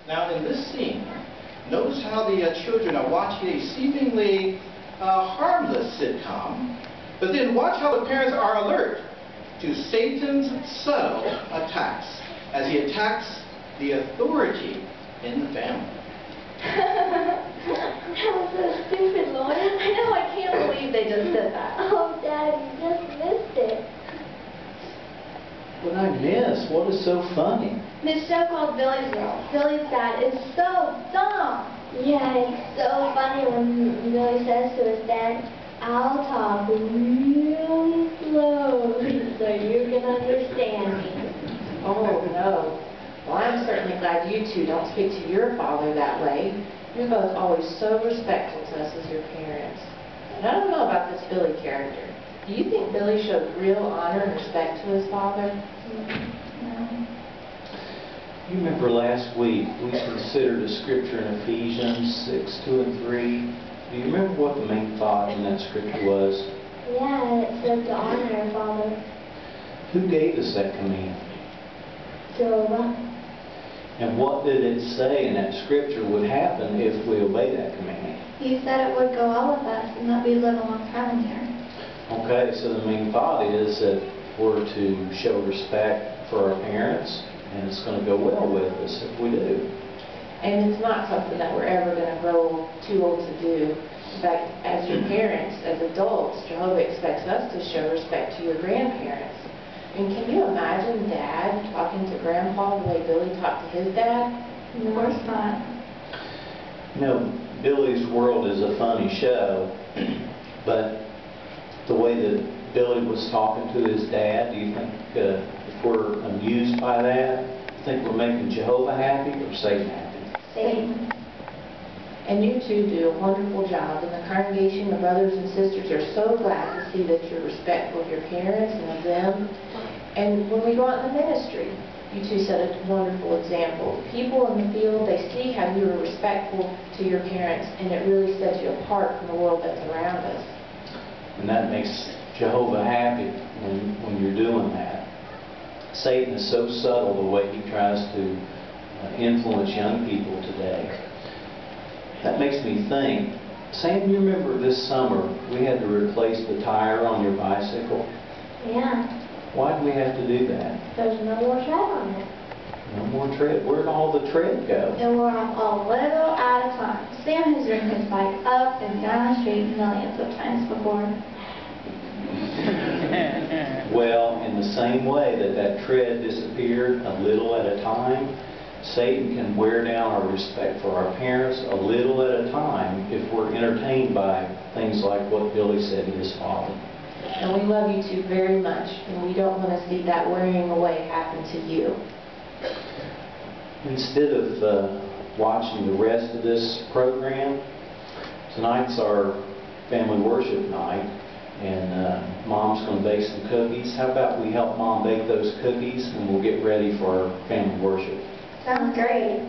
Now in this scene, notice how the children are watching a seemingly harmless sitcom, but then watch how the parents are alert to Satan's subtle attacks as he attacks the authority in the family. That was so stupid, Lauren. I know, I can't believe they just did that. Oh, Dad, you just missed it. What I miss? What is so funny? This show called Billy's World. Billy's dad is so dumb. Yeah, it's so funny when Billy says to his dad, "I'll talk real slowly so you can understand me." Oh, no. Well, I'm certainly glad you two don't speak to your father that way. You're both always so respectful to us as your parents. And I don't know about this Billy character. Do you think Billy showed real honor and respect to his father? No. You remember last week we considered a scripture in Ephesians 6:2 and 3. Do you remember what the main thought in that scripture was? Yeah, it said to honor our father. Who gave us that command? Jehovah. And what did it say in that scripture would happen if we obey that command? He said it would go well with us and that we'd live a long time in here. Okay, so the main thought is that we're to show respect for our parents, and it's going to go well with us if we do. And it's not something that we're ever going to grow too old to do. In fact, as your parents, as adults, Jehovah expects us to show respect to your grandparents. And can you imagine Dad talking to Grandpa the way Billy talked to his dad? Of course not. You know, Billy's World is a funny show, but the way that Billy was talking to his dad, do you think if we're amused by that, do you think we're making Jehovah happy or Satan happy? Satan. And you two do a wonderful job. And the congregation, the brothers and sisters are so glad to see that you're respectful of your parents and of them. And when we go out in the ministry, you two set a wonderful example. People in the field, they see how you are respectful to your parents, and it really sets you apart from the world that's around us. And that makes Jehovah happy when you're doing that. Satan is so subtle the way he tries to influence young people today. That makes me think, Sam, you remember this summer we had to replace the tire on your bicycle? Yeah. Why did we have to do that? There's no more tread on it. No more tread. Where'd all the tread go? It wore off a little at a time. Sam has ridden his bike up and down the street millions of times before. Well, in the same way that tread disappeared a little at a time, Satan can wear down our respect for our parents a little at a time if we're entertained by things like what Billy said to his father. And we love you two very much, and we don't want to see that wearing away happen to you. Instead of watching the rest of this program, tonight's our family worship night, and Mom's going to bake some cookies. How about we help Mom bake those cookies, and we'll get ready for our family worship? Sounds great.